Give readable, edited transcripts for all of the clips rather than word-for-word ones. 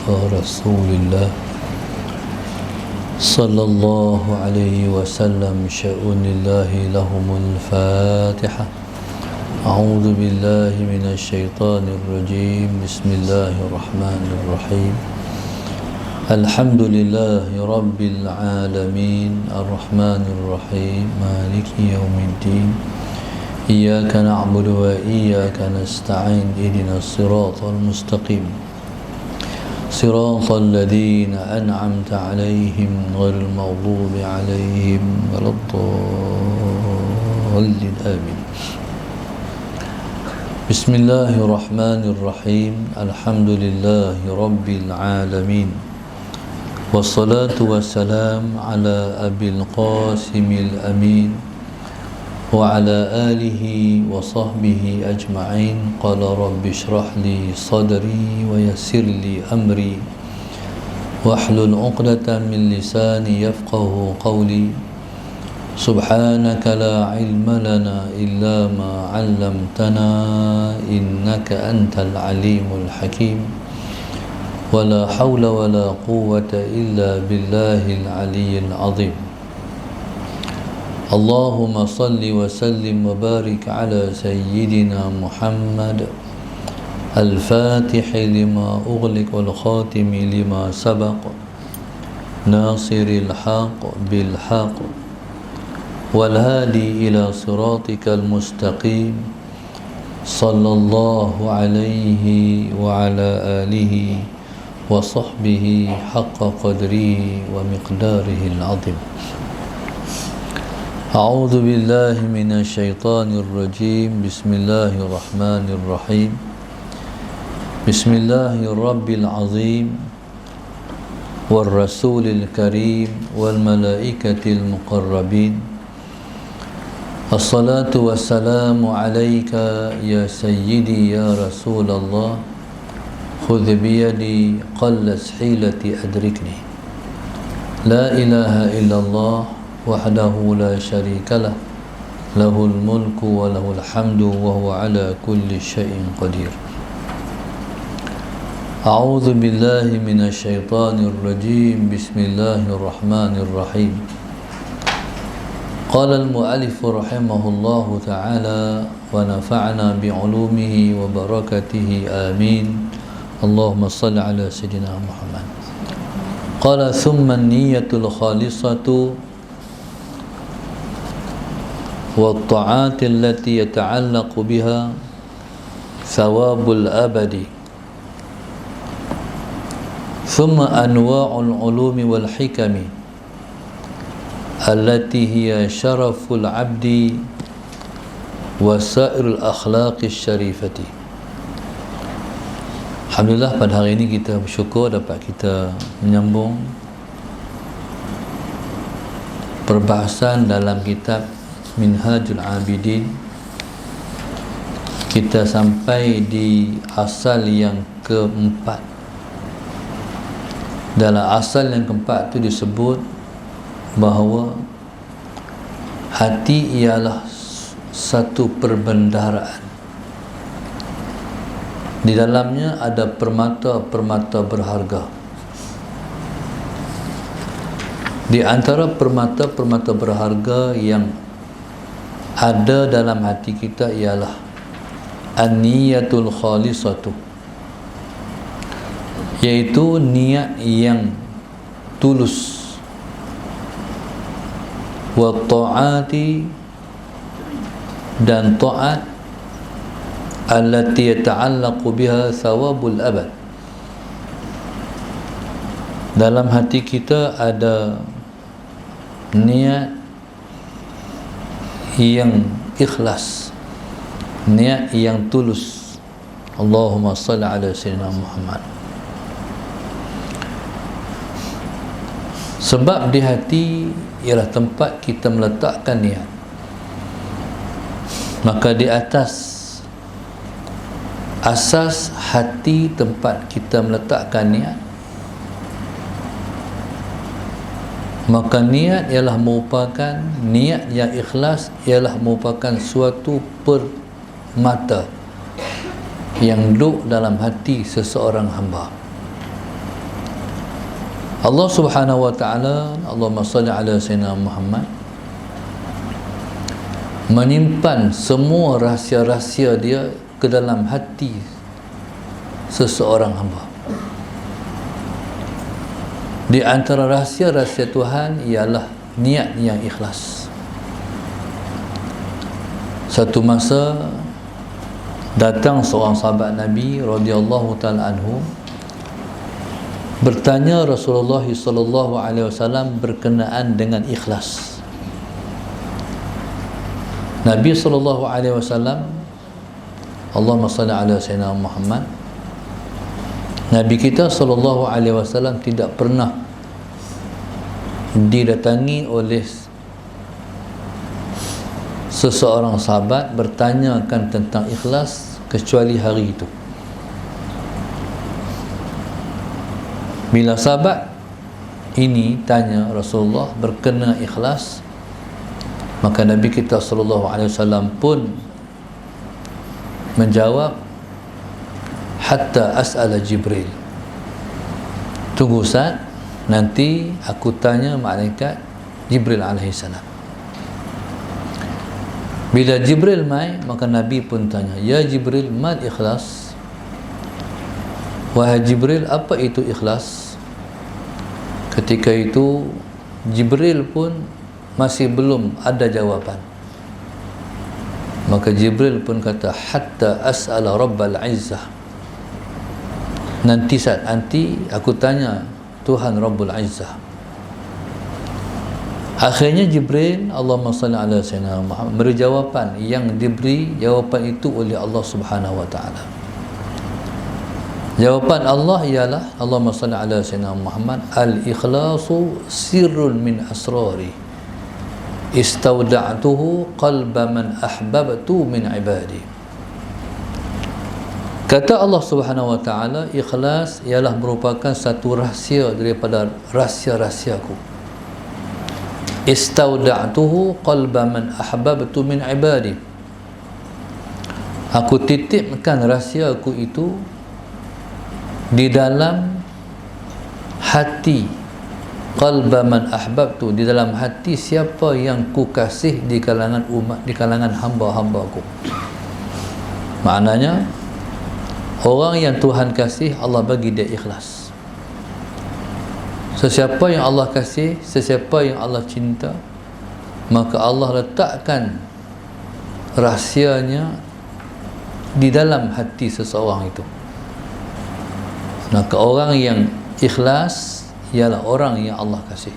ورسول الله صلى الله عليه وسلم. شأن الله لهم الفاتحة. أعوذ بالله من الشيطان الرجيم. بسم الله الرحمن الرحيم. الحمد لله رب العالمين الرحمن الرحيم مالك يوم الدين. إياك نعبد وإياك نستعين. اهدنا الصراط المستقيم صراط الذين أنعمت عليهم غير المغضوب عليهم ولا الضالين آمين. بسم الله الرحمن الرحيم. الحمد لله رب العالمين والصلاة والسلام على أبي القاسم الأمين وعلى آله وصحبه أجمعين. قال رب اشرح لي صدري ويسر لي أمري واحلل عقدة من لساني يفقه قولي. سبحانك لا علم لنا إلا ما علمتنا إنك أنت العليم الحكيم. ولا حول ولا قوة إلا بالله العلي العظيم. اللهم صل وسلم وبارك على سيدنا محمد الفاتح لما أغلق والخاتم لما سبق ناصر الحق بالحق والهادي إلى صراطك المستقيم. صلى الله عليه وعلى آله وصحبه حق قدره ومقداره العظيم. أعوذ بالله من الشيطان الرجيم. بسم الله الرحمن الرحيم. بسم الله الرب العظيم والرسول الكريم والملائكة المقربين. الصلاة والسلام عليك يا سيدي يا رسول الله. خذ بيدي قلت حيلتي أدركني. لا إله إلا الله وحده لا شريك له. له الملك وله الحمد وهو على كل شيء قدير. أعوذ بالله من الشيطان الرجيم. بسم الله الرحمن الرحيم. قال المؤلف رحمه الله تعالى ونفعنا بعلومه وبركته آمين. اللهم صل على سيدنا محمد. قال ثم النية الخالصة والطاعات التي يتعلق بها ثواب الأبد. ثم أنواع العلوم والحكم التي هي شرف العبد وسائر الأخلاق الشريفة. Alhamdulillah, pada hari ini kita bersyukur dapat kita menyambung perbahasan dalam kitab Minhajul Abidin. Kita sampai di asal yang keempat. Dalam asal yang keempat itu disebut bahawa hati ialah satu perbendaharaan. Di dalamnya ada permata-permata berharga. Di antara permata-permata berharga yang ada dalam hati kita ialah an-niyatul khalisatu, yaitu niat yang tulus, wa ta'ati, dan ta'at allati yata'allaqu biha thawabul abad. Dalam hati kita ada niat yang ikhlas, niat yang tulus. Allahumma salli ala sayyidina Muhammad. Sebab di hati ialah tempat kita meletakkan niat. Maka di atas asas hati tempat kita meletakkan niat, maka niat ialah merupakan niat yang ikhlas, ialah merupakan suatu permata yang duduk dalam hati seseorang hamba. Allah Subhanahu wa ta'ala, Allahumma salli ala sayyidina Muhammad, menyimpan semua rahsia-rahsia dia ke dalam hati seseorang hamba. Di antara rahsia-rahsia Tuhan ialah niat yang ikhlas. Satu masa datang seorang sahabat Nabi radhiyallahu taala anhu bertanya Rasulullah sallallahu alaihi wasallam berkenaan dengan ikhlas. Nabi sallallahu alaihi wasallam, Allahumma salli ala sayyidina Muhammad, Nabi kita sallallahu alaihi wasallam tidak pernah didatangi oleh seseorang sahabat bertanyakan tentang ikhlas kecuali hari itu. Bila sahabat ini tanya Rasulullah berkenaan ikhlas, maka Nabi kita sallallahu alaihi wasallam pun menjawab, hatta as'ala Jibril. Tunggu saat, nanti aku tanya malaikat Jibril alaihi salam. Bila Jibril mai, maka Nabi pun tanya, ya Jibril, mal ikhlas? Wahai Jibril, apa itu ikhlas? Ketika itu Jibril pun masih belum ada jawaban. Maka Jibril pun kata, hatta as'ala Rabbal Izzah. Nanti saat nanti aku tanya Tuhan Rabbul Izzah. Akhirnya Jibril, Allahumma salli ala sayyidina Muhammad, beri jawapan yang diberi jawapan itu oleh Allah Subhanahu wa ta'ala. Jawapan Allah ialah, Allahumma salli ala sayyidina Muhammad, al-ikhlasu sirrun min asrari istawda'tuhu qalba man ahbabtu min ibadi. Kata Allah Subhanahu wa ta'ala, ikhlas ialah merupakan satu rahsia daripada rahsia-rahsiaku. Istawda'tuhu qalba man ahbabtu min ibadi. Aku titipkan rahsiaku itu di dalam hati, qalba man ahbabtu, di dalam hati siapa yang ku kasih di kalangan umat, di kalangan hamba-hambaku. Maknanya orang yang Tuhan kasih, Allah bagi dia ikhlas. Sesiapa yang Allah kasih, sesiapa yang Allah cinta, maka Allah letakkan rahsianya di dalam hati seseorang itu. Maka orang yang ikhlas ialah orang yang Allah kasih.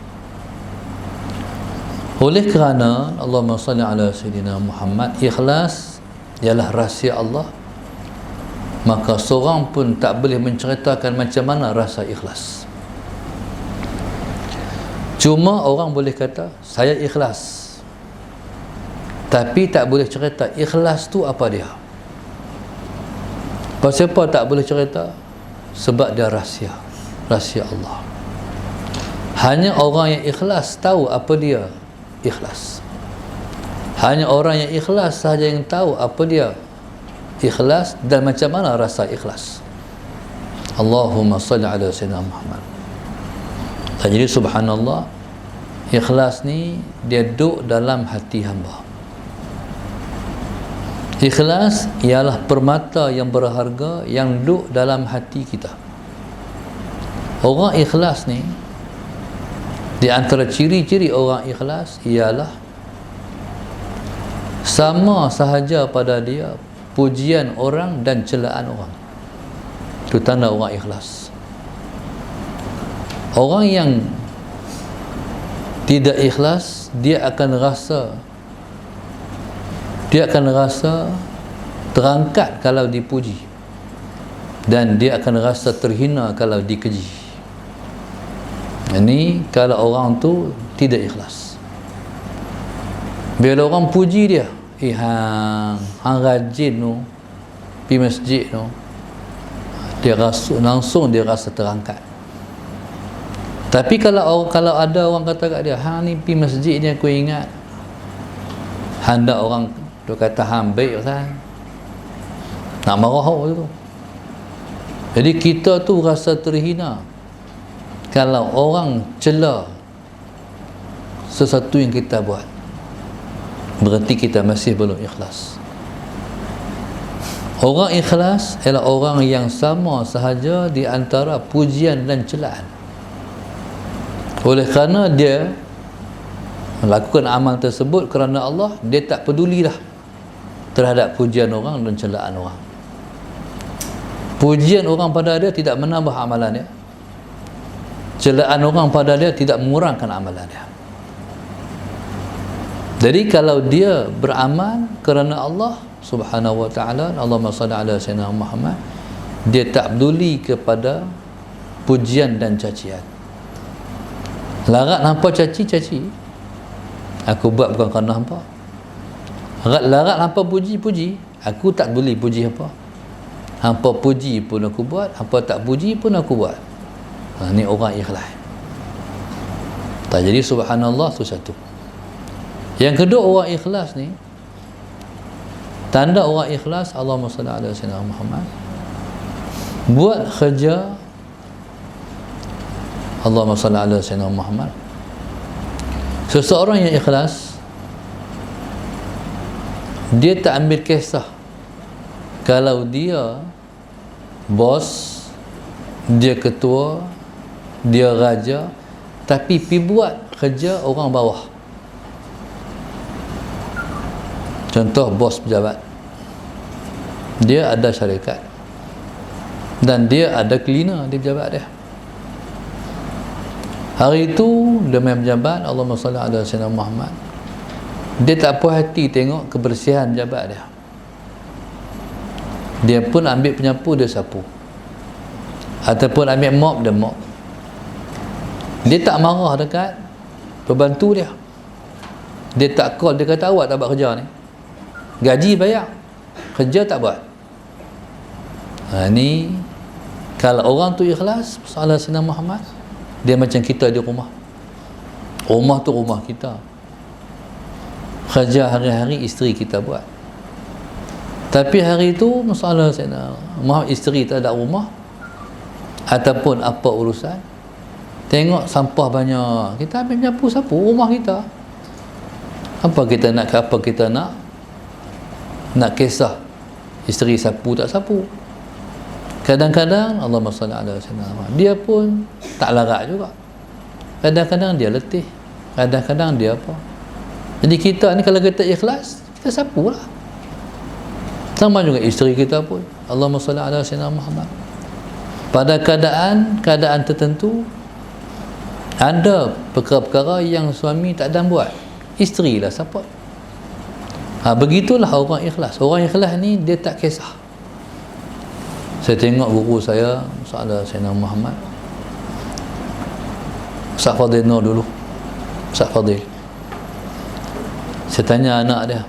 Oleh kerana Allahumma salli ala sayyidina Muhammad, ikhlas ialah rahsia Allah, maka seorang pun tak boleh menceritakan macam mana rasa ikhlas. Cuma orang boleh kata saya ikhlas, tapi tak boleh cerita ikhlas tu apa dia. Pasal apa tak boleh cerita? Sebab dia rahsia, rahsia Allah. Hanya orang yang ikhlas tahu apa dia ikhlas. Hanya orang yang ikhlas sahaja yang tahu apa dia ikhlas dan macam mana rasa ikhlas. Allahumma salli ala sayyidina Muhammad. Jadi subhanallah, ikhlas ni dia duduk dalam hati hamba. Ikhlas ialah permata yang berharga yang duduk dalam hati kita. Orang ikhlas ni, di antara ciri-ciri orang ikhlas ialah sama sahaja pada dia pujian orang dan celaan orang. Itu tanda orang ikhlas. Orang yang tidak ikhlas, dia akan rasa terangkat kalau dipuji, dan dia akan rasa terhina kalau dikeji. Ini kalau orang tu tidak ikhlas. Bila orang puji dia, hang rajin tu pergi masjid tu, dia rasa langsung dia rasa terangkat. Tapi kalau ada orang kata kat dia, hang ni pergi masjid ni aku ingat, hendak orang dia kata hang baik kan, nak marah tu. Jadi kita tu rasa terhina kalau orang cela sesuatu yang kita buat, berarti kita masih belum ikhlas. Orang ikhlas ialah orang yang sama sahaja di antara pujian dan celaan. Oleh kerana dia melakukan amal tersebut kerana Allah, dia tak pedulilah terhadap pujian orang dan celaan orang. Pujian orang pada dia tidak menambah amalan dia, celaan orang pada dia tidak mengurangkan amalan dia. Jadi kalau dia beramal kerana Allah Subhanahu wa ta'ala, Allahumma salli ala sayyidina Muhammad, dia tak peduli kepada pujian dan cacian. Larat hampa caci, aku buat bukan kerana hampa. Larat hampa puji, aku tak peduli puji hampa. Hampa puji pun aku buat, hampa tak puji pun aku buat. Ni orang ikhlas. Tak, jadi subhanallah tu satu. Yang kedua, orang ikhlas ni, tanda orang ikhlas, Allahumma salli ala sayyidina Muhammad, buat kerja, Allahumma salli ala sayyidina Muhammad. Seseorang yang ikhlas, dia tak ambil kisah kalau dia bos, dia ketua, dia raja, tapi pi buat kerja orang bawah. Contoh, bos pejabat, dia ada syarikat dan dia ada cleaner di pejabat dia. Hari itu dia main pejabat, Allahumma salli ala sayyidina Muhammad, dia tak puas hati tengok kebersihan pejabat dia. Dia pun ambil penyapu, dia sapu, ataupun ambil mop, dia mop. Dia tak marah dekat pembantu dia, dia tak call, dia kata awak tak buat kerja ni, gaji bayar, kerja tak buat. Ni kalau orang tu ikhlas salah sayyidina Muhammad, dia macam kita di rumah. Rumah tu rumah kita, kerja hari-hari isteri kita buat. Tapi hari itu masalah sayyidina Muhammad, isteri tak ada rumah ataupun apa urusan, tengok sampah banyak, kita ambil nyapu sapu rumah kita. Apa kita nak kisah isteri sapu tak sapu. Kadang-kadang Allahumma salli ala sayyidina Muhammad, dia pun tak larat juga. Kadang-kadang dia letih, kadang-kadang dia apa. Jadi kita ni kalau kita ikhlas, kita sapulah. Sama juga isteri kita pun, Allahumma salli ala sayyidina Muhammad. Pada keadaan tertentu, ada perkara-perkara yang suami tak dan buat, isteri lah support. Begitulah orang ikhlas. Orang ikhlas ni dia tak kisah. Saya tengok guru saya, Ustaz Sayyidina Muhammad, Ustaz Fadil Nur dulu, Ustaz Fadil. Saya tanya anak dia,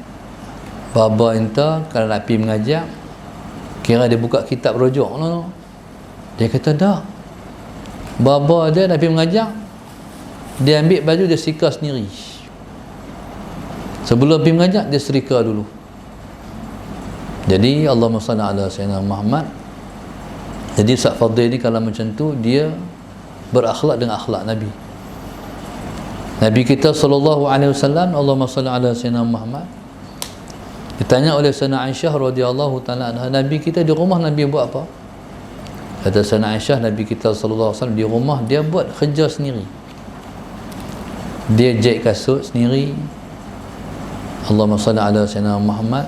baba entah kalau nak pergi mengajar, kira dia buka kitab rujuk no. Dia kata dah, baba dia nak pergi mengajar, dia ambil baju, dia setrika sendiri. Sebelum pergi mengajar, dia setrika dulu. Jadi Allahumma salli ala sayyidina Muhammad. Jadi Ustaz Fadil ni kalau macam tu, dia berakhlak dengan akhlak Nabi. Nabi kita sallallahu alaihi wasallam, Allahumma salli ala sayyidina Muhammad, ditanya oleh Sayyidina Aisyah radhiyallahu taala anha, Nabi kita di rumah Nabi buat apa? Kata Sayyidina Aisyah, Nabi kita sallallahu alaihi wasallam di rumah dia buat kerja sendiri. Dia jahit kasut sendiri, Allahumma salli ala sayyidina Muhammad,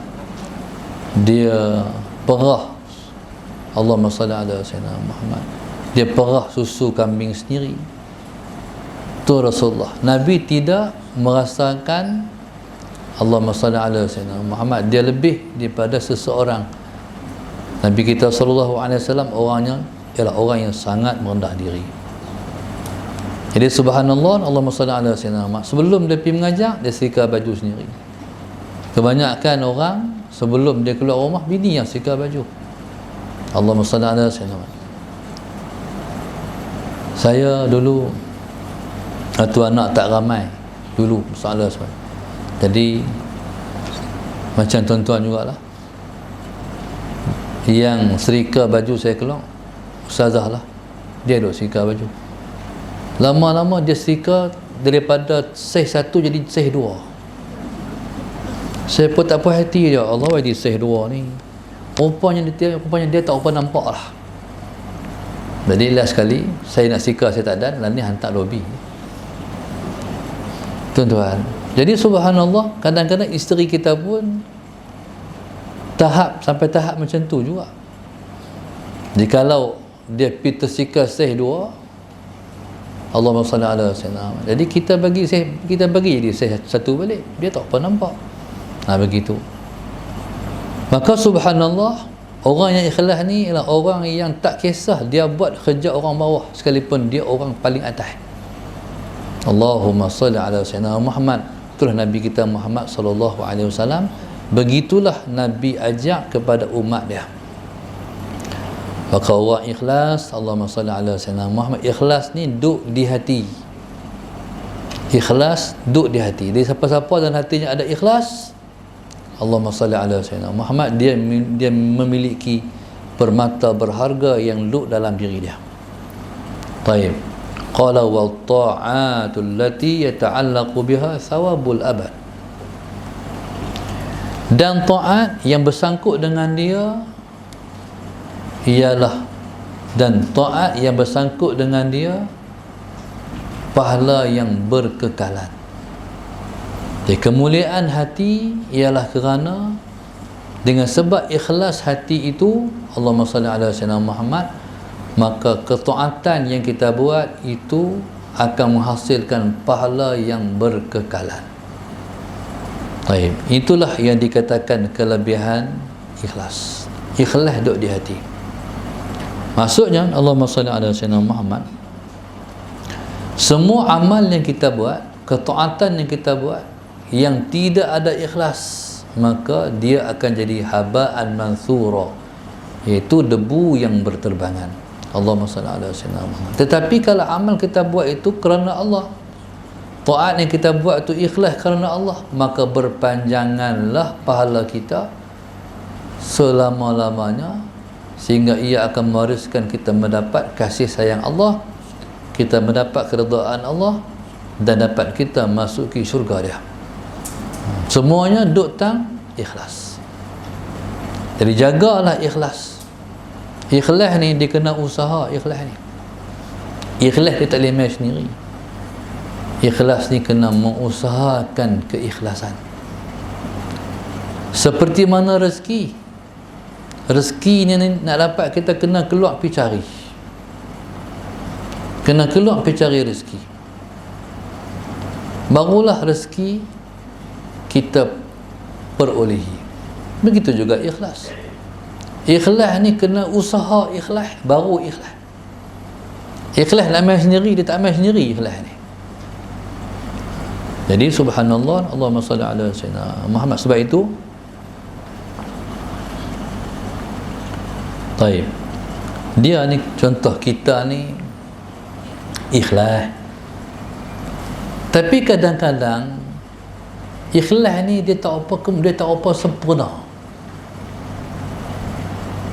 dia perah, Allahumma salli ala sayyidina Muhammad, dia perah susu kambing sendiri. Tu Rasulullah. Nabi tidak merasakan Allahumma salli ala sayyidina Muhammad, dia lebih daripada seseorang. Nabi kita sallallahu alaihi wasallam orangnya ialah orang yang sangat merendah diri. Jadi subhanallah, Allahumma salli ala sayyidina Muhammad, sebelum dia pergi mengajar, dia setrika baju sendiri. Kebanyakan orang sebelum dia keluar rumah, bini yang setrika baju. Allahumma salli ala sayyidina Muhammad. Saya dulu satu anak tak ramai dulu, masalah sebab. Jadi macam tuan-tuan jugalah, yang serika baju saya keluar, ustazah lah, dia duk serika baju. Lama-lama dia setrika daripada seh satu jadi seh dua. Saya pun tak puas hati dia, Allah jadi seh dua ni. Rupanya dia tak apa nampak lah. Jadi last sekali saya nak setrika, saya tak ada, lalu ni hantar lobi. Tuan-tuan, jadi subhanallah, kadang-kadang isteri kita pun sampai tahap macam tu juga. Jikalau dia pergi tersikar seh dua, Allahumma salli ala sayyidina. Jadi kita bagi jadi seh satu balik, dia tak apa nampak. Begitu. Maka subhanallah, orang yang ikhlas ni ialah orang yang tak kisah dia buat kerja orang bawah, sekalipun dia orang paling atas. Allahumma salli ala sayyidina Muhammad. Itulah Nabi kita Muhammad sallallahu alaihi wasallam. Begitulah Nabi ajak kepada umat dia. Maka orang ikhlas, Allahumma salli ala sayyidina Muhammad, ikhlas ni duduk di hati. Ikhlas duduk di hati. Jadi siapa-siapa dalam hatinya ada ikhlas, Allahumma salli ala sayyidina Muhammad, dia memiliki permata berharga yang duduk dalam diri dia. Taib. Qala wa ta'atul lati yata'allaqu biha thawabul abad. Dan taat yang bersangkut dengan dia ialah, dan taat yang bersangkut dengan dia pahala yang berkekalan. Jadi kemuliaan hati ialah kerana dengan sebab ikhlas hati itu, Allahumma salli ala sayyidina Muhammad, maka ketaatan yang kita buat itu akan menghasilkan pahala yang berkekalan. Baik, itulah yang dikatakan kelebihan ikhlas. Ikhlas duduk di hati. Maksudnya, Allahumma salli ala sayyidina Muhammad, semua amal yang kita buat, ketaatan yang kita buat, yang tidak ada ikhlas, maka dia akan jadi haba'an mansura, iaitu debu yang berterbangan. Allahumma salli ala sayyidina Muhammad. Tetapi kalau amal kita buat itu kerana Allah, taat yang kita buat itu ikhlas kerana Allah, maka berpanjanganlah pahala kita selama-lamanya, sehingga ia akan mewariskan kita mendapat kasih sayang Allah, kita mendapat keredaan Allah, dan dapat kita masuki syurga dia. Semuanya duk tang ikhlas. Jadi jagalah ikhlas. Ikhlas ni dia kena usaha. Ikhlas ni dia tak boleh main sendiri. Ikhlas ni kena mengusahakan keikhlasan. Seperti mana rezeki ni nak dapat, kita kena keluar pergi cari. Kena keluar pergi cari rezeki, barulah rezeki kita perolehi. Begitu juga ikhlas. Ikhlas ni kena usaha ikhlas, baru ikhlas. Ikhlas nak main sendiri, dia tak main sendiri ikhlas ni. Jadi subhanallah, Allahumma salli ala sayyidina Muhammad. Sebab itu taib, dia ni contoh kita ni ikhlas. Tapi kadang-kadang ikhlas ni dia tak apa sempurna.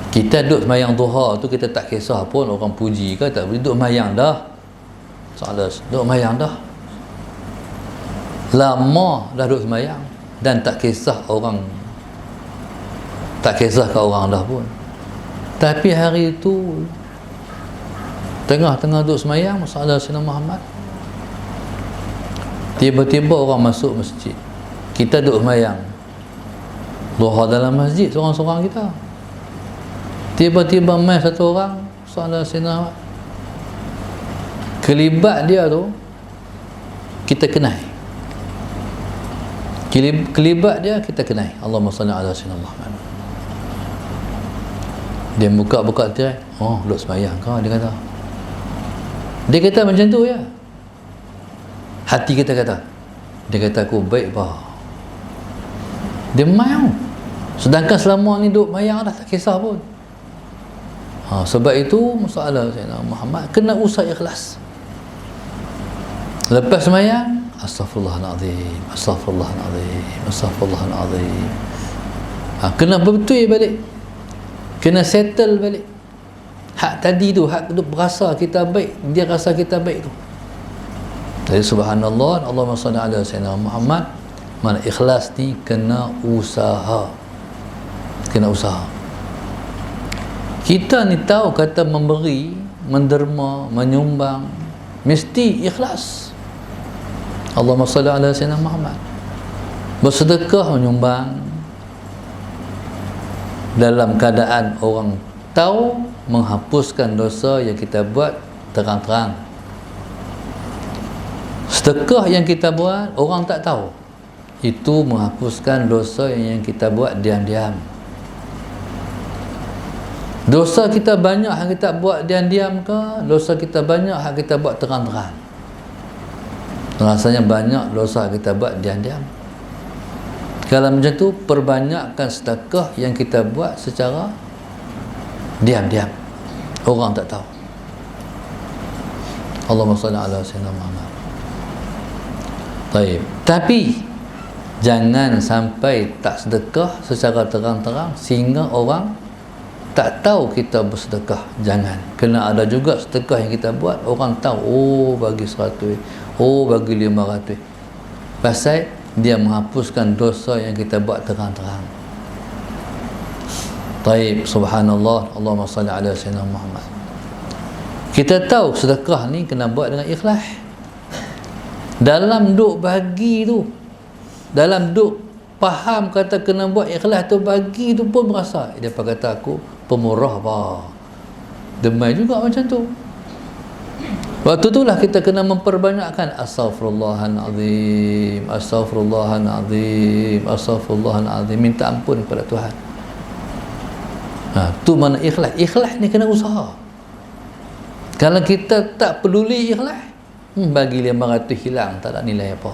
Kita duduk sembahyang duha tu, kita tak kisah pun orang puji ke tak, duduk sembahyang dah. Soalan, duduk sembahyang dah. Lama dah duduk sembahyang dan tak kisah ke orang dah pun. Tapi hari itu tengah-tengah duduk sembahyang, masalah Sayyidina Muhammad, tiba-tiba orang masuk masjid. Kita duduk sembahyang duha dalam masjid seorang-seorang kita. Tiba-tiba mai satu orang, masalah Sayyidina Muhammad, kelibat dia tu kita kenal. Kelibat dia kita kenal. Allahumma salli ala sayyidina Muhammad. Dia buka tirai, oh duduk sembahyang kau, dia kata. Dia kata macam tu ya. Hati kita kata, dia kata aku baik bah. Dia main. Sedangkan selama ni duduk mayang dah tak kisah pun. Sebab itu masalah Sayyidina Muhammad kena usaha ikhlas. Lepas sembahyang, astaghfirullahalazim, astaghfirullahalazim, astaghfirullahalazim. Kena betul balik. Kena settle balik. Hak tadi tu, hak tu berasa kita baik, dia rasa kita baik tu. Jadi subhanallah, Allahumma salli ala sayyidina Muhammad. Mana ikhlas ni kena usaha. Kena usaha. Kita ni tahu kata memberi, menderma, menyumbang mesti ikhlas. Allahumma salli ala sayyidina Muhammad. Bersedekah, menyumbang dalam keadaan orang tahu, menghapuskan dosa yang kita buat terang-terang. Sedekah yang kita buat orang tak tahu, itu menghapuskan dosa yang kita buat diam-diam. Dosa kita banyak yang kita buat diam-diam ke, dosa kita banyak yang kita buat terang-terang? Rasanya banyak dosa kita buat diam-diam. Kalau macam tu, perbanyakkan sedekah yang kita buat secara diam-diam, orang tak tahu. Allahumma salli ala sayyidina Muhammad. Baik. Tapi jangan sampai tak sedekah secara terang-terang sehingga orang tak tahu kita bersedekah. Jangan. Kena ada juga sedekah yang kita buat, orang tahu, oh bagi 100, oh bagi 500. Pasal dia menghapuskan dosa yang kita buat terang-terang. Baik, subhanallah, Allahumma salli ala sayyidina Muhammad. Kita tahu sedekah ni kena buat dengan ikhlas. Dalam duk bagi tu, dalam duk faham kata kena buat ikhlas tu, bagi tu pun merasa dia kata aku pemurah apa, demai juga macam tu. Waktu itulah kita kena memperbanyakkan astaghfirullahalazim, astaghfirullahalazim, astaghfirullahalazim, minta ampun kepada Tuhan. Tu mana ikhlas. Ikhlas ni kena usaha. Kalau kita tak peduli ikhlas, bagi 500 hilang, tak ada nilai apa.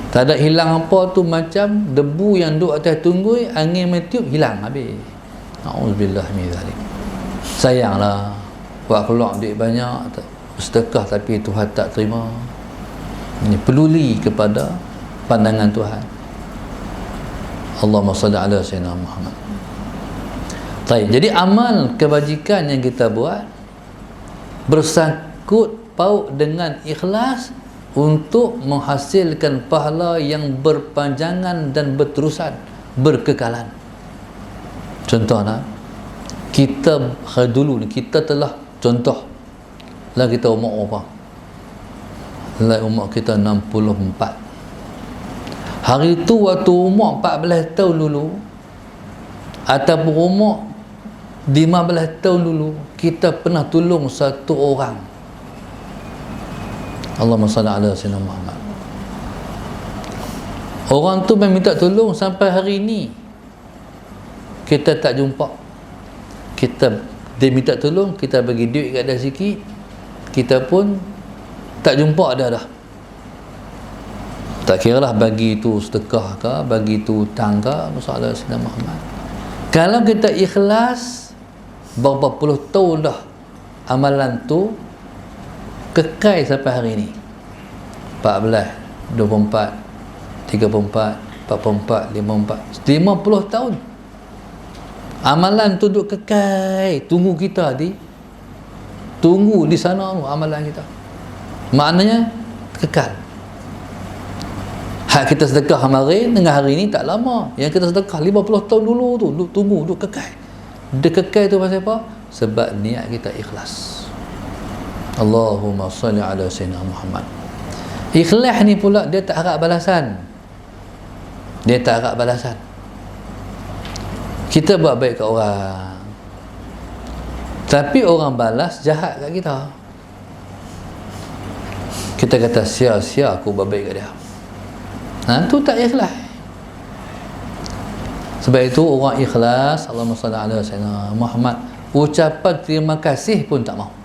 Tak ada hilang apa tu, macam debu yang duduk atas tunggui, angin metiup, hilang habis. Na'udzubillah min zalik. Sayanglah buat keluar duit banyak, sedekah tapi Tuhan tak terima. Ini peduli kepada pandangan Tuhan. Allahumma salli ala sayyidina Muhammad. Baik, jadi amal kebajikan yang kita buat bersangkut paut dengan ikhlas untuk menghasilkan pahala yang berpanjangan dan berterusan, berkekalan. Contohnya, kita dulu ni, kita telah contoh lah, kita umur berapa? Lah umur kita 64. Hari tu waktu umur 14 tahun dulu ataupun umur 15 tahun dulu, kita pernah tolong satu orang. Allahumma salli ala sayyidina Muhammad. Orang tu minta tolong sampai hari ni kita tak jumpa. Dia minta tolong, kita bagi duit kat dia sikit, kita pun tak jumpa dia dah. Tak kira lah bagi tu sedekah ke, bagi tu hutang ke, masalah Sayyidina Muhammad. Kalau kita ikhlas, berapa puluh tahun dah amalan tu kekal sampai hari ni. 14, 24, 34, 44, 54, 50 tahun amalan tu duduk kekal, tunggu kita tunggu di sana tu amalan kita. Maknanya kekal. Hak kita sedekah kemarin dengan hari ni tak lama. Yang kita sedekah 50 tahun dulu tu tunggu, duduk kekal. Dia kekal tu pasal apa? Sebab niat kita ikhlas. Allahumma salli ala sayyidina Muhammad. Ikhlas ni pula dia tak harap balasan. Dia tak harap balasan. Kita buat baik kat orang, tapi orang balas jahat kat kita. Kita kata sia-sia aku buat baik kat dia. Tu tak ikhlas. Sebab itu orang ikhlas, Allahumma salli ala sayyidina Muhammad, ucapan terima kasih pun tak mau.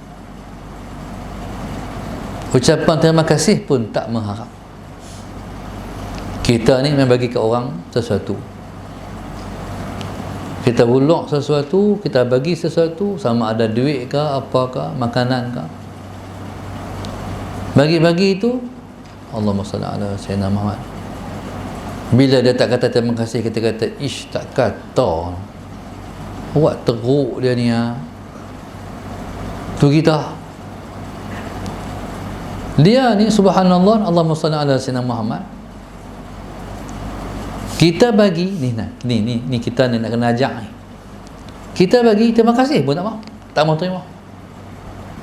Ucapan terima kasih pun tak mengharap. Kita ni memang bagi ke orang sesuatu, kita buluk sesuatu, kita bagi sesuatu, sama ada duit ke, apa ke, makanan ke, bagi-bagi itu, Allahumma salli ala sayyidina Muhammad. Bila dia tak kata terima kasih, kita kata ish, tak kata, awak teruk dia ni tu kita. Dia ni subhanallah, Allahumma salli ala sayyidina Muhammad. Kita bagi ni kita ni nak kena ajak ni. Kita bagi terima kasih pun tak mau. Tak mau terima.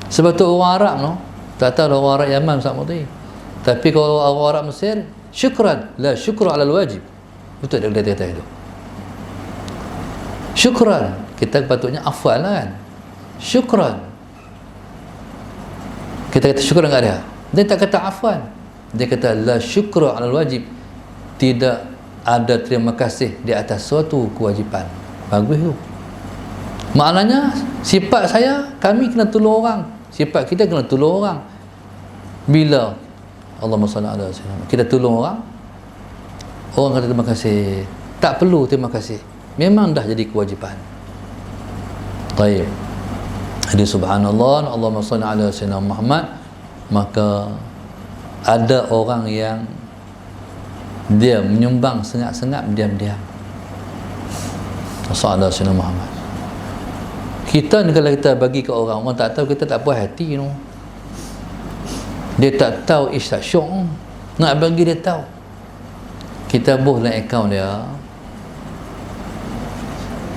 Sebab tu orang Arab no, tak tahu orang Arab Yaman tak mau terima. Tapi kalau orang Arab Mesir, syukran, la syukru ala al-wajib. Betul dia kata itu. Syukran, kita patutnya afwan lah kan. Syukran. Kita kata syukran kat dia. Dia tak kata afwan. Dia kata la syukru ala al-wajib. Tidak ada terima kasih di atas suatu kewajipan. Bagus tu. Maknanya sifat saya, kami kena tolong orang. Sifat kita kena tolong orang. Bila Allahumma salli ala sayyidina, kita tolong orang, orang kata terima kasih. Tak perlu terima kasih. Memang dah jadi kewajipan. Baik. Jadi subhanallah, Allahumma salli ala sayyidina Muhammad. Maka ada orang yang dia menyumbang sengap-sengap diam-diam. Sallallahu alaihi wasallam Muhammad. Kita ni kalau kita bagi ke orang, orang tak tahu, kita tak puas hati tu. Dia tak tahu tak syok. Nak bagi dia tahu. Kita buh dalam akaun dia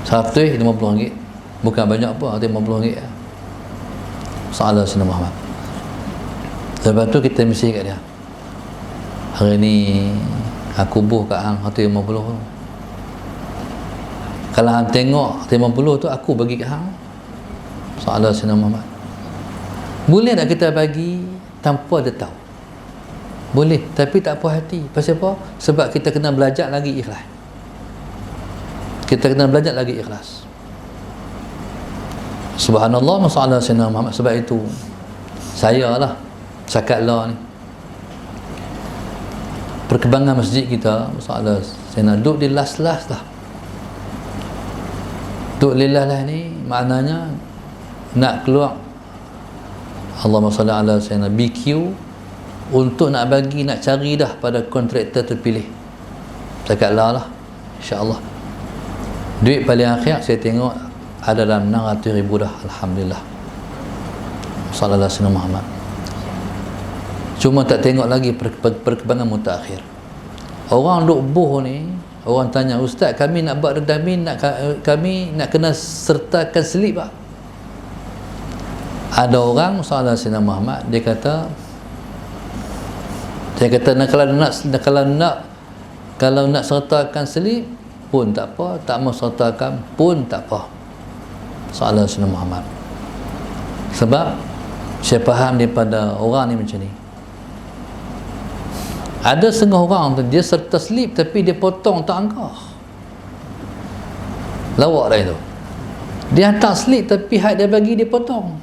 RM150. Bukan banyak apa, RM50. Sallallahu alaihi wasallam Muhammad. Lepas tu kita mesti kat dia, hari ni aku buh kat hang RM150 tu. Kalau hang tengok RM50 tu aku bagi kat hang. Sallallahu alaihi wasallam Muhammad. Boleh tak kita bagi tanpa dia tahu? Boleh, tapi tak puas hati. Pasal apa? Sebab kita kena belajar lagi ikhlas. Kita kena belajar lagi ikhlas. Subhanallah, sallallahu alaihi wasallam Muhammad. Sebab itu saya lah cakap lah ni, perkembangan masjid kita, masalah saya nak duduk di las-las lah. Duduk di las ni maknanya nak keluar Allahumma salli ala sayyidina BQ untuk nak bagi, nak cari dah pada kontraktor terpilih. Cakap lah insya-Allah. Duit paling akhir saya tengok ada dalam 600,000 dah, alhamdulillah. Sallallahu alaihi wasallam Muhammad. Cuma tak tengok lagi perkembangan mutakhir. Orang duk buh ni, orang tanya, ustaz kami nak buat redamin, kami nak kena sertakan selip tak? Ada orang sallallahu alaihi wasallam Muhammad, dia kata kalau nak sertakan selip pun tak apa, tak mau sertakan pun tak apa. Sallallahu alaihi wasallam Muhammad. Sebab saya faham daripada orang ni macam ni. Ada setengah orang tu dia serta slip tapi dia potong tak angkah. Lawak dah itu. Dia hantar slip tapi hak dia bagi dia potong.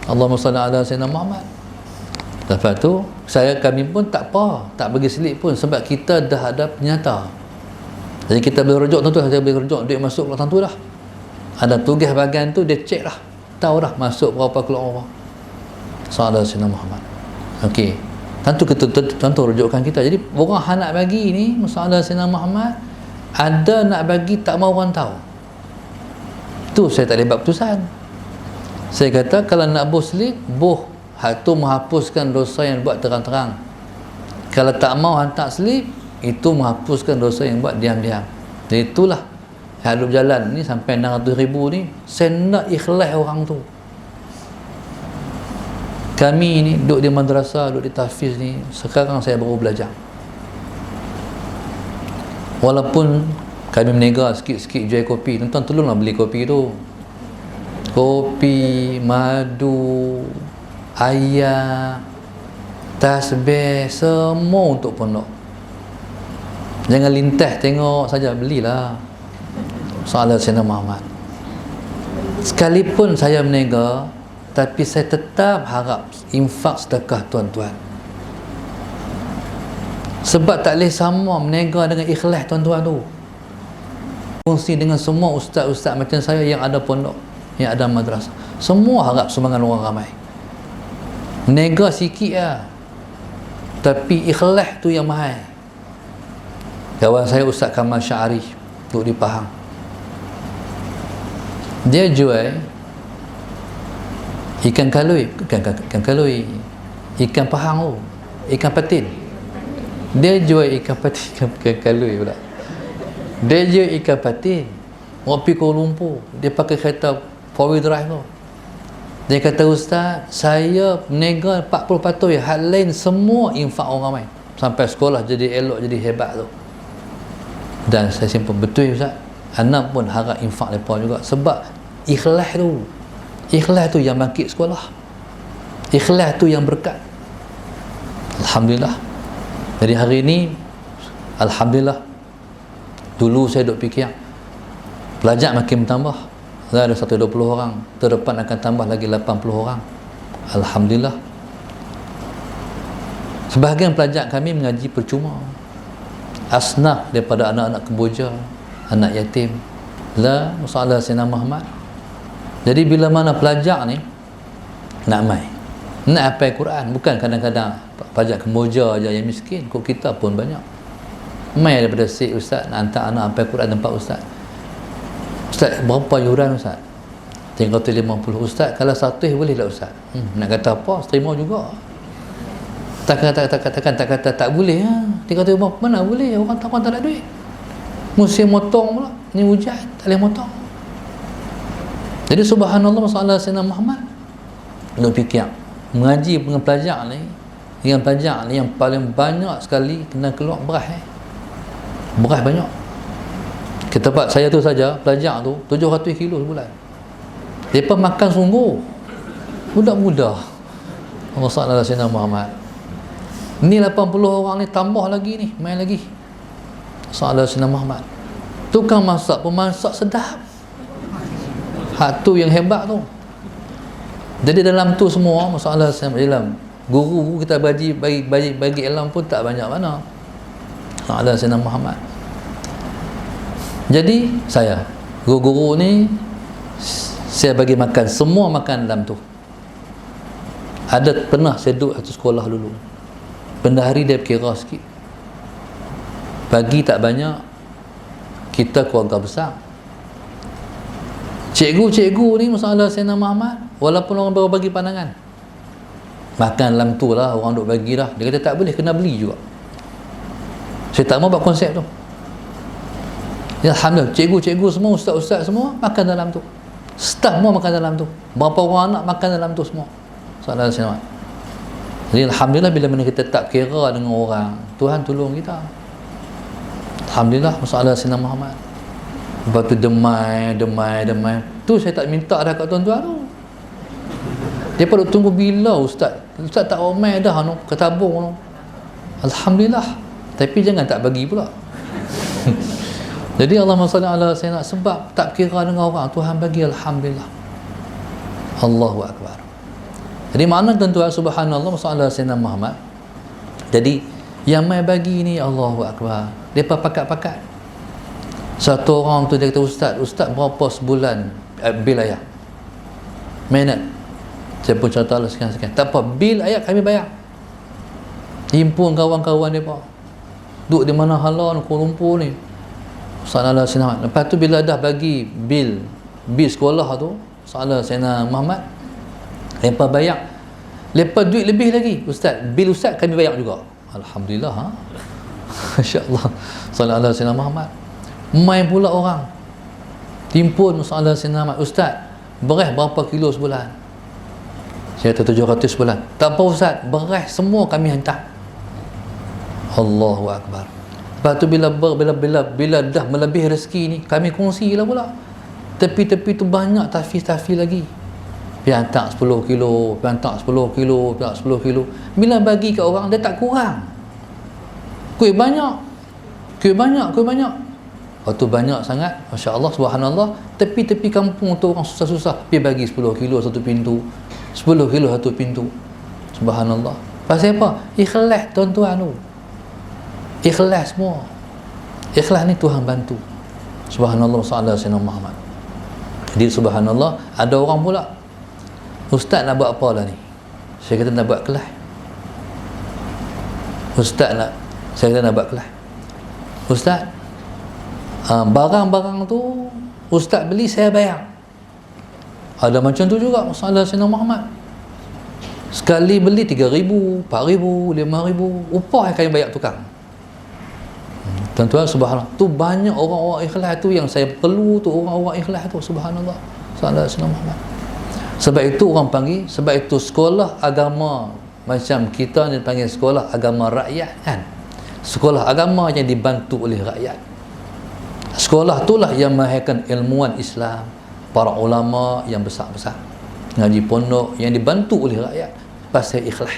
Allahumma salli ala sayyidina Muhammad. Lepas tu kami pun tak apa, tak bagi slip pun sebab kita dah ada penyata. Jadi kita boleh rujuk tentu, saya boleh rujuk duit masuk keluar tentu dah. Ada tugas bahagian tu dia cek dah. Tahu dah masuk berapa keluar berapa. Sallallahu alaihi wasallam Muhammad. Okey. Tentu rujukan kita. Jadi orang hang nak bagi ni masalah Sayyidina Muhammad, ada nak bagi tak mau orang tahu. Tu saya tak boleh buat keputusan. Saya kata kalau nak buh slip, buh hak tu menghapuskan dosa yang buat terang-terang. Kalau tak mau hantar slip, itu menghapuskan dosa yang buat diam-diam. Jadi itulah hidup jalan ni sampai 600,000 ni, saya nak ikhlas orang tu. Kami ni duduk di madrasah, duduk di tahfiz ni, sekarang saya baru belajar. Walaupun kami meniaga sikit-sikit jual kopi, tuan-tuan tolonglah beli kopi tu. Kopi, madu, air, tasbih, semua untuk pondok. Jangan lintas tengok saja, belilah. Sallallahu alaihi wasallam Muhammad. Sekalipun saya meniaga, tapi saya tetap harap infak sedekah tuan-tuan. Sebab tak boleh sama meniaga dengan ikhlas tuan-tuan tu. Kongsi dengan semua ustaz-ustaz macam saya yang ada pondok, yang ada madrasah. Semua harap sumbangan orang ramai. Meniaga sikit lah, tapi ikhlas tu yang mahal. Kawan saya Ustaz Kamal Syari duduk di Pahang, dia jual ikan kalui, ikan pahang tu, ikan patin. Dia jual ikan patin, ikan kalui pula. Dia jual ikan patin. Orang pergi Kuala Lumpur, dia pakai kereta 4-wheel drive tu. Dia kata, Ustaz, saya menega 40 patut ya, hal lain semua infak orang ramai. Sampai sekolah jadi elok, jadi hebat tu. Dan saya simpan, betul Ustaz, anak pun harap infak mereka juga. Sebab ikhlas tu yang bangkit sekolah. Ikhlas tu yang berkat. Alhamdulillah. Jadi hari ini, Alhamdulillah, dulu saya duk fikir pelajar makin bertambah. Dah ada 120 orang, terdepan akan tambah lagi 80 orang. Alhamdulillah. Sebahagian pelajar kami mengaji percuma. Asnaf daripada anak-anak kemboja, anak yatim. La masalah Sayyidina Muhammad. Jadi bila mana pelajar ni nak mai, nak hafal Quran, bukan kadang-kadang pelajar kemboja aja yang miskin, kok kita pun banyak. Mai daripada si ustaz nak hantar anak hafal Quran tempat ustaz. Ustaz, berapa yuran Ustaz? 350. Ustaz, kalau 100 boleh tak Ustaz? Nak kata apa? Terima juga. Tak kata tak boleh ha? 350 mana boleh? Orang tak ada duit. Musim motong pula. Ni hujan, tak boleh motong. Jadi subhanallah, masalah Sayyidina Muhammad. Lu fikir, mengaji dengan pelajar ni, yang paling banyak sekali kena keluar beras beras banyak. Kita tempat saya tu saja, pelajar tu 700 kilo sebulan. Mereka makan sungguh mudah-mudah. Masalah Sayyidina Muhammad. Ni 80 orang ni tambah lagi ni, main lagi. Masalah Sayyidina Muhammad. Tukang masak pun masak sedap. Hak tu yang hebat tu. Jadi dalam tu semua masalah dalam guru kita bagi ilmu pun tak banyak mana. Masalah Sayyidina Muhammad. Jadi saya guru-guru ni saya bagi makan, semua makan dalam tu. Ada pernah saya duduk satu sekolah dulu, bendahari dia kira sikit, bagi tak banyak, kita keluarga besar. Cikgu-cikgu ni masalah Sayyidina Muhammad, walaupun orang baru bagi pandangan, makan dalam tu lah, orang duk bagi dah. Dia kata tak boleh, kena beli juga. Saya tak mau buat konsep tu. Ya, alhamdulillah, cikgu-cikgu semua, ustaz-ustaz semua makan dalam tu. Staf semua makan dalam tu. Berapa orang anak makan dalam tu semua. Salah Sayyidina Muhammad. Jadi alhamdulillah bila mana kita tak kira dengan orang, Tuhan tolong kita. Alhamdulillah, masalah Sayyidina Muhammad. Lepas tu demai. Tu saya tak minta dah kat tuan-tuan tu. Dia pada tunggu bila ustaz tak omai dah anu, ketabung anu. Alhamdulillah. Tapi jangan tak bagi pula. Jadi Allahumma salli ala sayyidina, sebab tak kira dengan orang, Tuhan bagi, alhamdulillah. Allahu akbar. Jadi makna tuan-tuan, subhanallah, masalah Sayyidina Muhammad. Jadi yang mai bagi ni, Allahu akbar, depa pakat-pakat. Satu orang tu dia kata, ustaz berapa sebulan bil ayah? Minat. Saya pun cerita lah sekian-sekian. Tak apa, bil ayah kami bayar. Himpun kawan-kawan depa. Duduk di mana halau Kuala Lumpur ni. Salah Sayyidina Muhammad. Lepas tu bila dah bagi bil sekolah tu, salah Sayyidina Muhammad, lepas bayar, lepas duit lebih lagi, ustaz, bil ustaz kami bayar juga. Alhamdulillah ha. Masya-Allah. Salah Sayyidina Muhammad. Main pula orang. Timpun salah Sayyidina Muhammad, ustaz, beras berapa kilo sebulan? Saya kata 700 sebulan. Tak apa ustaz, beras semua kami hantar. Allahu akbar. Lepas tu bila dah melebihi rezeki ni, kami kongsilah pula. Tepi-tepi tu banyak tahfiz lagi. Dia hantar 10 kilo, dia hantar 10 kilo, dia 10 kilo. Bila bagi ke orang, dia tak kurang. Kuih banyak. Waktu banyak sangat, Masya Allah, subhanallah. Tepi-tepi kampung tu orang susah-susah, dia bagi 10 kilo satu pintu, 10 kilo satu pintu. Subhanallah. Pasal apa? Ikhlas tuan-tuan tu. Ikhlas semua. Ikhlas ni Tuhan bantu. Subhanallah, sallallahu alaihi Muhammad. Jadi subhanallah, ada orang pula, ustaz nak buat apa lah ni? Saya kata nak buat kelas. Saya kata nak buat kelas. Ustaz, barang-barang tu ustaz beli, saya bayar. Ada macam tu juga masalah Sayyidina Muhammad. Sekali beli 3,000, 4,000, 5,000, upah yang bayar tukang. Tuan-tuan, subhanallah, tu banyak orang-orang ikhlas tu yang saya perlu tu, orang-orang ikhlas tu, subhanallah. Sallallahu Muhammad. Sebab itu orang panggil, sebab itu sekolah agama macam kita ni panggil sekolah agama rakyat kan. Sekolah agama yang dibantu oleh rakyat. Sekolah itulah yang melahirkan ilmuwan Islam, para ulama yang besar-besar, ngaji pondok yang dibantu oleh rakyat pasal ikhlas.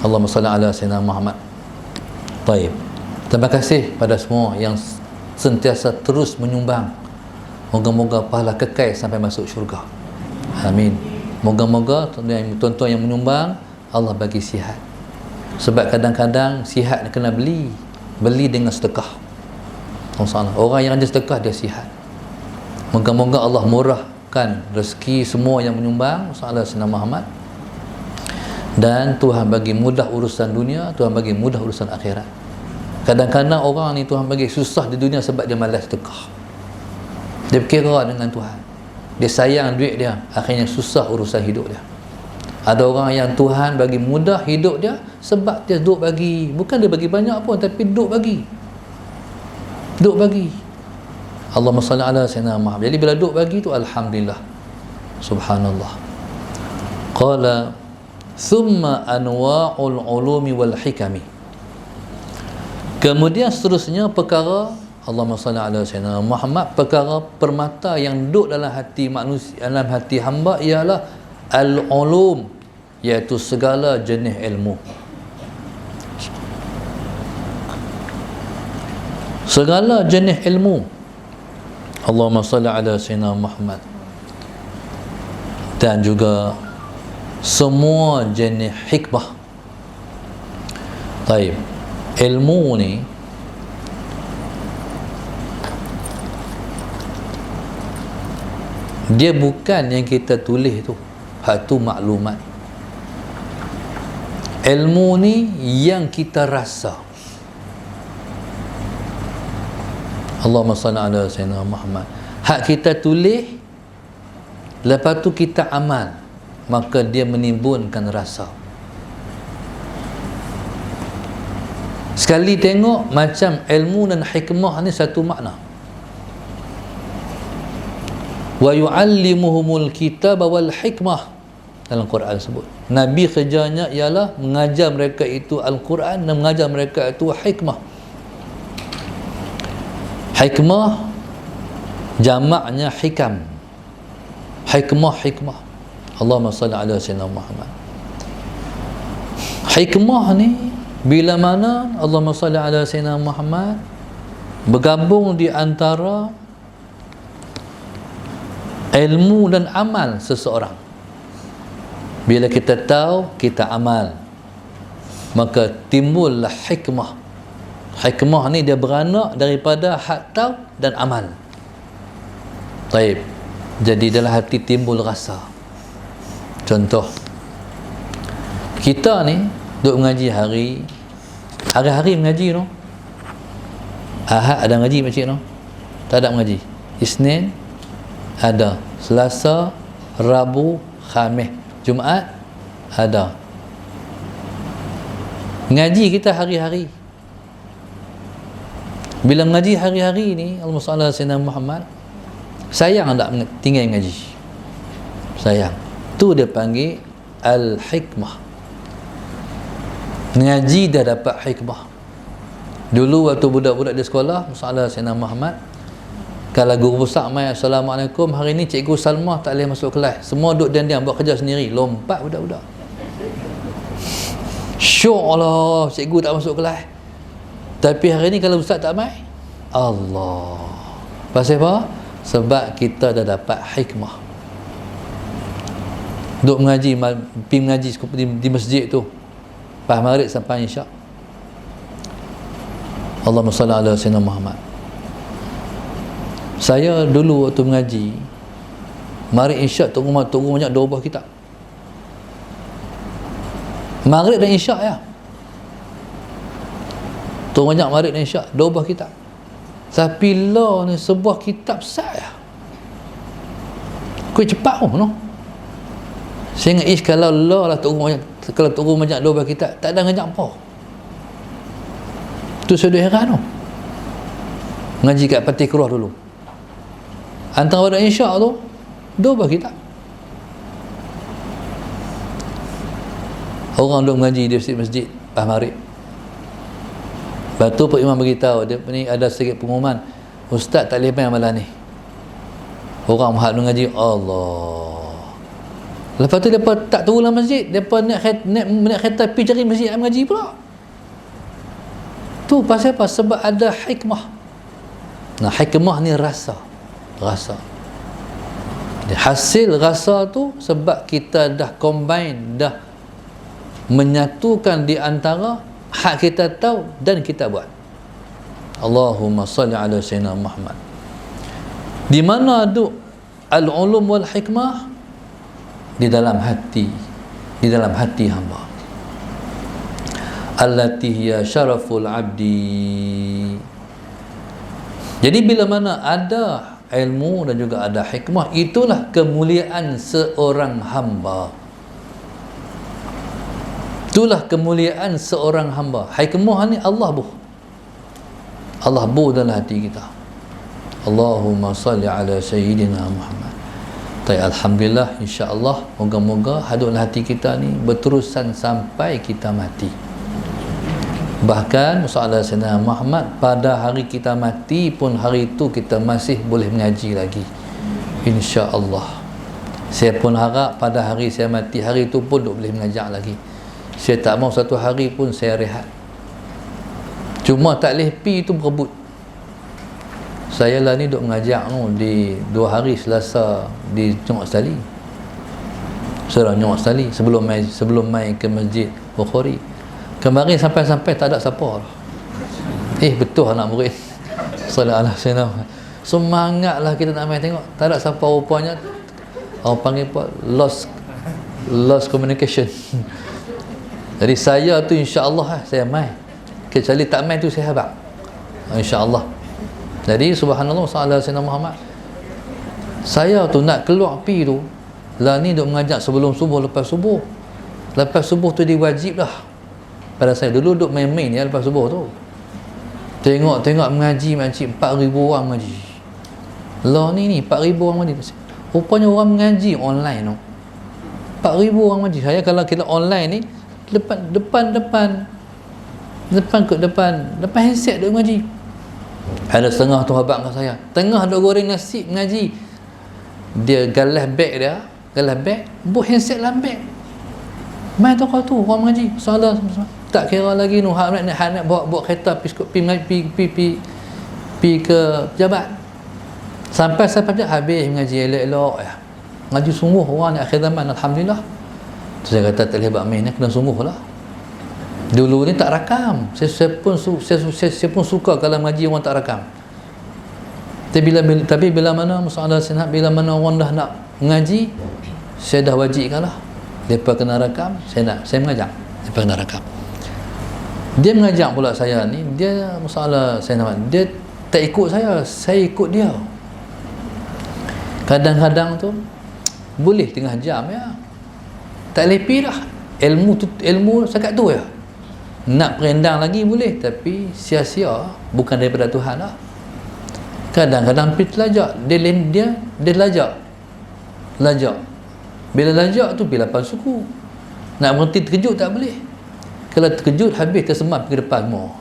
Allahumma salli ala sayyidina Muhammad. Baik. Terima kasih pada semua yang sentiasa terus menyumbang. Moga-moga pahala kekal sampai masuk syurga. Amin. Moga-moga tuan-tuan yang menyumbang, Allah bagi sihat. Sebab kadang-kadang sihat kena beli dengan sedekah. Orang yang ada sedekah dia sihat. Moga-moga Allah murahkan rezeki semua yang menyumbang, sallallahu alaihi Muhammad. Dan Tuhan bagi mudah urusan dunia, Tuhan bagi mudah urusan akhirat. Kadang-kadang orang ni Tuhan bagi susah di dunia sebab dia malas sedekah. Dia berkira dengan Tuhan, dia sayang duit dia, akhirnya susah urusan hidup dia. Ada orang yang Tuhan bagi mudah hidup dia sebab dia duk bagi, bukan dia bagi banyak pun, tapi duk bagi. Allahumma salli ala sayyidina Muhammad. Jadi bila duk bagi tu alhamdulillah, subhanallah. Qala thumma anwa'ul ulumi wal hikami. Kemudian seterusnya perkara, Allahumma salli ala sayyidina Muhammad, perkara permata yang duduk dalam hati manusia, dalam hati hamba ialah al-ulum, iaitu segala jenis ilmu. Segala jenis ilmu. Allahumma salli ala sayyidina Muhammad. Dan juga semua jenis hikmah. Baik. Ilmu ni dia bukan yang kita tulis tu, hak tu maklumat. Ilmu ni yang kita rasa. Allahumma salli ala sayyidina Muhammad. Hak kita tulis, lepas tu kita amal, maka dia menimbulkan rasa. Sekali tengok macam ilmu dan hikmah ni satu makna. Wa yu'allimuhumul kitaba wal hikmah, dalam Quran sebut. Nabi kerjanya ialah mengajar mereka itu Al-Quran dan mengajar mereka itu hikmah. Hikmah jamaknya hikam. Hikmah. Allahumma salli ala sayyidina Muhammad. Hikmah ni bila mana Allahumma salli ala sayyidina Muhammad bergabung di antara ilmu dan amal seseorang. Bila kita tahu, kita amal, maka timbullah hikmah. Hikmah ni dia beranak daripada hak tahu dan amal. Baik. Jadi dalam hati timbul rasa. Contoh, kita ni duk mengaji hari-hari mengaji no. Ahad ada mengaji makcik no? Tak ada mengaji. Isnin ada, Selasa, Rabu, Khamis, Jumaat ada. Ngaji kita hari-hari. Bila mengaji hari-hari ni, Allahumma salli ala sayyidina Muhammad, sayang tak tinggal mengaji? Sayang. Tu dia panggil al-hikmah. Ngaji dah dapat hikmah. Dulu waktu budak-budak di sekolah, masalah Sayyidina Muhammad, kalau guru besar mai assalamualaikum, hari ni cikgu Salmah tak boleh masuk kelas, semua duduk diam-diam buat kerja sendiri, lompat budak-budak. Syok Allah, cikgu tak masuk kelas. Tapi hari ni kalau ustaz tak mai, Allah. Pasal apa? Sebab kita dah dapat hikmah. Duk mengaji, pergi mengaji di masjid tu, pas maghrib sampai isyak. Allahumma salli ala sayyidina Muhammad. Saya dulu waktu mengaji, maghrib isyak tunggu banyak 2 buah kitab. Maghrib dan isyak ya. Tunggu banyak maghrib dan isyak 2 buah kitab. Tapi lah ni sebuah kitab besar ya. Kau cepat no. Saya ingat kalau Allah lah Tok Guru banyak, kalau Tok Guru banyak 12 kitab, tak ada ngajak apa. Tu saya dah heran tu. Ngaji kat Pati Keruh dulu. Antara pada insya' tu 12 kitab. Orang duk mengaji di masjid Pak Marib. Lepas tu Pak Imam beritahu dia ni ada sedikit pengumuman, ustaz tak boleh main malam ni. Orang mahal mengaji Allah. Lepas tu depa tak turun dalam masjid, depa nak kereta pergi cari masjid nak mengaji pula. Tu pasal apa? Sebab ada hikmah. Nah, hikmah ni rasa. Hasil rasa tu sebab kita dah combine, dah menyatukan di antara hak kita tahu dan kita buat. Allahumma salli ala sayyidina Muhammad. Di mana duk al-ulum wal hikmah? Di dalam hati hamba. Allati hiya syaraful abdi. Jadi bila mana ada ilmu dan juga ada hikmah, itulah kemuliaan seorang hamba. Itulah kemuliaan seorang hamba. Hikmah ni Allah dalam hati kita. Allahumma salli ala sayyidina Muhammad. Alhamdulillah, insya-Allah, moga-moga hadutlah hati kita ni berterusan sampai kita mati. Bahkan masalah Sayyidina Muhammad, pada hari kita mati pun hari itu kita masih boleh mengaji lagi, insya-Allah. Saya pun harap pada hari saya mati, hari itu pun boleh mengajar lagi. Saya tak mau satu hari pun saya rehat. Cuma tak boleh pi itu berebut. Saya lah ni duk mengajar di 2 hari Selasa di Nyok Sali. Surah Nyok Sali sebelum mai ke Masjid Bukhari. Kemarin sampai-sampai tak ada siapa. Betul anak murid. Sallallahu alaihi wasallam. Semangatlah kita nak mai tengok. Tak ada siapa rupanya. Orang panggil apa? Lost communication. Jadi saya tu insya-Allah saya mai. Kecuali tak mai tu saya habaq. Insya-Allah. Jadi subhanallah sallallahu alaihi Muhammad. Saya tu nak keluar pi tu, lah ni duk mengajak sebelum subuh, lepas subuh. Lepas subuh tu diwajib dah. Pada saya dulu duk main-main ya lepas subuh tu. Tengok mengaji makcik 4,000 orang mengaji. Lah ni 4,000 orang mengaji. Rupanya orang mengaji online tu. 4,000 orang mengaji. Saya kalau kita online ni depan handset duk mengaji. Ada setengah tu habaq dengan saya. Tengah duk goreng nasi mengaji. Dia galah beg, buat handset dalam beg. Mai tu orang mengaji. Salah tak kira lagi nu hak nak bawa kereta pi ke pejabat. Sampai habis mengaji elok-elok ya. Mengaji sungguh orang ni akhir zaman, alhamdulillah. Tu saya kata tak boleh buat main, kena sungguhlah. Dulu ni tak rakam. Saya pun suka kalau mengaji orang tak rakam. Tapi bila mana masalah senat, bila mana orang dah nak mengaji, saya dah wajibkan lah. Mereka kena rakam, saya mengajar. Mereka kena rakam. Dia mengajar pula saya ni, dia masalah saya nak, dia tak ikut saya ikut dia. Kadang-kadang tu boleh tengah jam ya. Tak lepi dah. Ilmu sekat tu ya. Nak perendang lagi boleh, tapi sia-sia, bukan daripada Tuhan lah. Kadang-kadang pergi telajak, dia lajak. Bila lajak tu bila lepas suku. Nak berhenti terkejut tak boleh. Kalau terkejut habis tersemat pergi depan semua.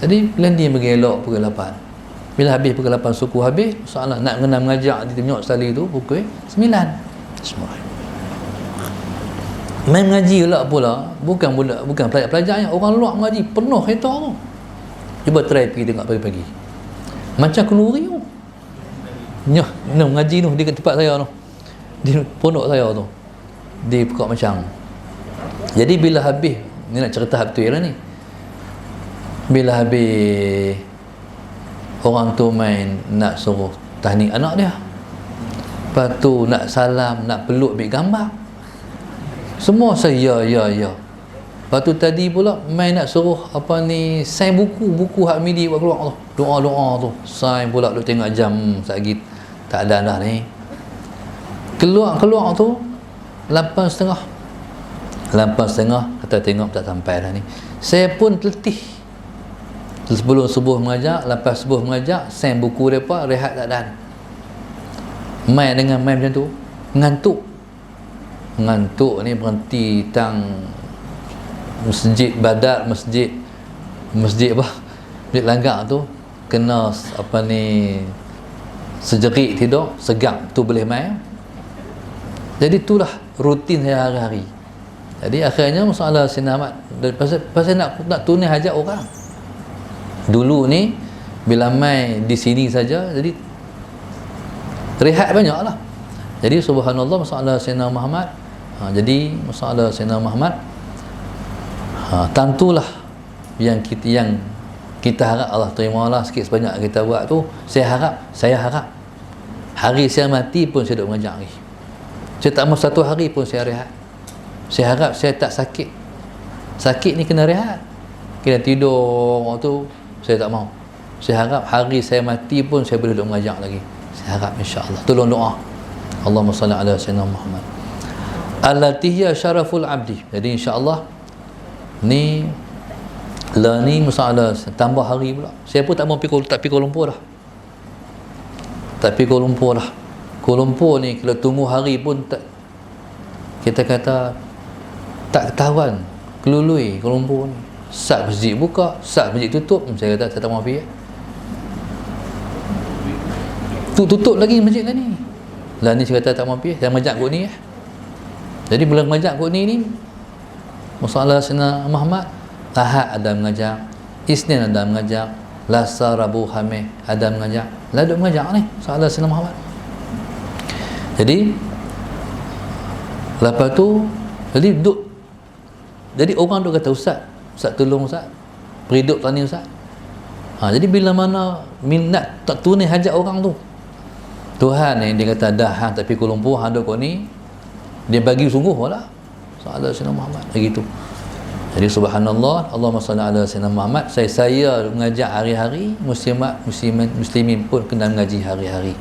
Jadi bila dia pergi elok pukul 8. Bila habis pukul 8 suku habis, soalan nak kena mengajar di Nyok Sali tu pukul 9. Semua. Main mengaji pula bukan pelajar-pelajarnya, orang luar mengaji penuh kereta tu. Cuba try pergi tengok pagi-pagi. Macam kenduri tu. Nyoh mengaji tu di tempat saya tu. Di pondok saya tu. Di Pekak Macang. Jadi bila habis, ni nak cerita betul lah ni. Bila habis orang tu main nak suruh tahniah anak dia. Lepas tu nak salam, nak peluk, ambil gambar. Semua saya ya. Lepas tu tadi pula main nak suruh sign buku hak midi buat keluar tu. Doa tu. Sign pula duk tengok jam satgi tak ada dah ni. Keluar tu 8.30. 8.30 kata tengok tak sampai dah ni. Saya pun terletih. Sebelum subuh mengajar, lepas subuh mengajar, sign buku mereka, rehat tak tahan. Main dengan main macam tu, ngantuk ni berhenti tang masjid Badat, masjid apa, masjid Langgak tu, kena apa ni, sejerik tidur, segak tu boleh main. Jadi itulah rutin saya hari-hari. Jadi akhirnya masalah Sayyidina Ahmad, pasal nak tunai hajat orang. Dulu ni bila main di sini saja, jadi rehat banyak lah. Jadi subhanallah, masalah Sayyidina Muhammad, jadi masalah Sayyidina Muhammad, tentulah yang kita harap Allah terimalah sikit sebanyak kita buat tu. Saya harap hari saya mati pun saya duduk mengajar lagi. Saya tak mahu satu hari pun saya rehat. Saya harap saya tak sakit. Sakit ni kena rehat, kena tidur waktu, saya tak mahu. Saya harap hari saya mati pun saya boleh duduk mengajar lagi. Saya harap, insya-Allah. Tolong doa. Allahumma salli ala sayyidina Muhammad. Allati hiya syaraful abdi. Jadi insya-Allah ni masalah tambah hari pula. Saya pun tak mau pergi Kuala Lumpur dah. Tak pergi Kuala Lumpur dah. Kuala Lumpur ni kalau tunggu hari pun tak, kita kata tak ketahuan kelului Kuala Lumpur ni. Saat masjid buka, saat masjid tutup, saya kata saya tak mau pergi. Tutup lagi masjid lah ni. Lah ni saya kata tak mau pergi, saya majak kot ni . Jadi bila majak kot ni masalah Sayyidina Muhammad, Ahad ada mengajar, Isnin ada mengajar, Selasa, Rabu, Khamis ada mengajar. Lah duk mengajar ni masalah Sayyidina Muhammad. Jadi lepas tu jadi orang duk kata, Ustaz tolong Ustaz, beri duk tani Ustaz. Jadi bila mana minat tak tunai hajat orang tu, Tuhan ni dia kata dah hang tak pergi Kuala Lumpur, hang duk kat ni, dia bagi sungguh lah Sayyidina Sayyidina Muhammad begitu. Jadi subhanallah, Allahumma salli ala Sayyidina Muhammad. Saya mengajar hari-hari, muslimin pun kena mengaji hari-hari.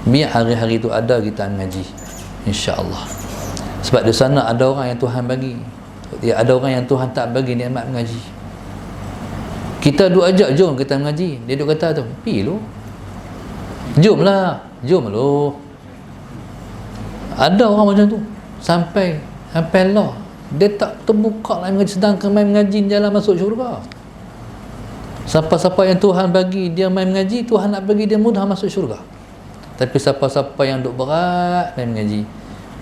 Biar hari-hari tu ada kita mengaji, insya-Allah. Sebab di sana ada orang yang Tuhan bagi, ada orang yang Tuhan tak bagi nikmat mengaji. Kita duk ajak, jom kita mengaji, dia duk kata tu, pi lu, jom lah lu. Ada orang macam tu sampai lah dia tak terbuka lah mengaji, sedangkan main mengaji jalan masuk syurga. Siapa-siapa yang Tuhan bagi dia main mengaji, Tuhan nak bagi dia mudah masuk syurga. Tapi siapa-siapa yang duk berat main mengaji,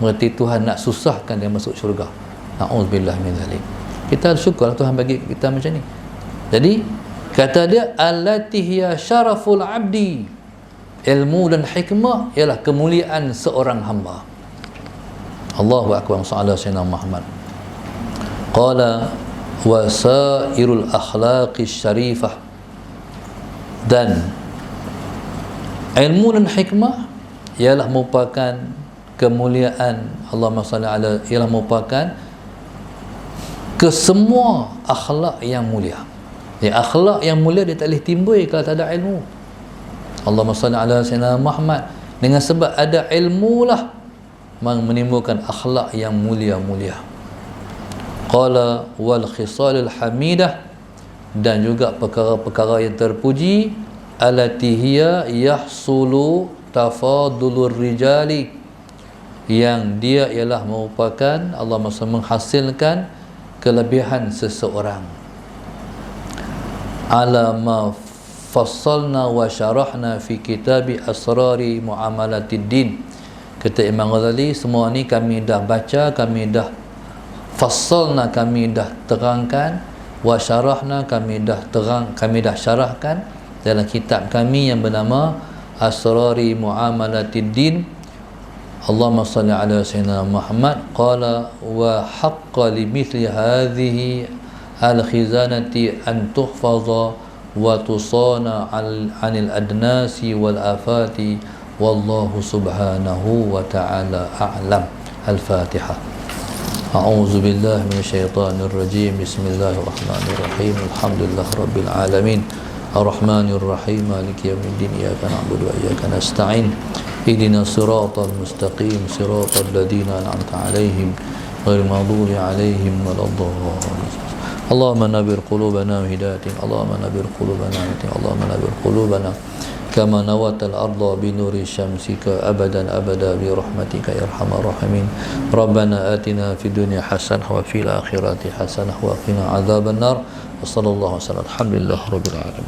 berarti Tuhan nak susahkan dia masuk syurga. Na'udzubillah min zalik. Kita syukurlah Tuhan bagi kita macam ni. Jadi kata dia, allati hiya syaraful abdi. Ilmu dan hikmah ialah kemuliaan seorang hamba. Allahu akbar. Sallallahu sayyidina Muhammad. Qala wasairul akhlaqis syarifah. Dan ilmu dan hikmah ialah merupakan kemuliaan, Allahumma salli ala, ialah merupakan kesemua akhlak yang mulia. Akhlak yang mulia dia tak boleh timbul kalau tak ada ilmu. Allahumma salli ala sayyidina Muhammad. Dengan sebab ada ilmu lah menimbulkan akhlak yang mulia-mulia. Qala wal khisalul hamidah, dan juga perkara-perkara yang terpuji, allati hiya yahsulu tafadulur rijali, yang dia ialah merupakan Allah menghasilkan kelebihan seseorang, ala ma fassalna wa syarahna fi kitabi asrari muamalatid din. Kata Imam Ghazali, semua ni kami dah baca, kami dah fassalna, kami dah terangkan, wa syarahna, kami dah syarahkan dalam kitab kami yang bernama Asrari Muamalatid Din. Allahumma salli ala sayyidina Muhammad. Qala wa haqqa li mithli hadhihi al-khizanati an tuhfaza wa tusana 'anil adnasi wal afati, wallahu subhanahu wa ta'ala a'lam. Al-Fatihah. A'udzu billahi minasyaitonir rajim. Bismillahirrahmanirrahim. Alhamdulillah rabbil alamin. Ar-Rahmanir Rahim. Maliki yaumiddin. Iyyaka na'budu wa iyyaka nasta'in. اهدنا الصراط المستقيم صراط الذين أنعمت عليهم غير المغضوب عليهم ولا الضالين. اللهم نبر قلوبنا بهدايتك، اللهم نبر قلوبنا بهدايتك، اللهم نبر قلوبنا كما نوت الأرض بنور شمسك أبدا أبدا برحمتك يا أرحم الراحمين. ربنا آتنا في الدنيا حسنة وفي الآخرة حسنة وقنا عذاب النار. وصلى الله وسلم. الحمد لله رب العالمين.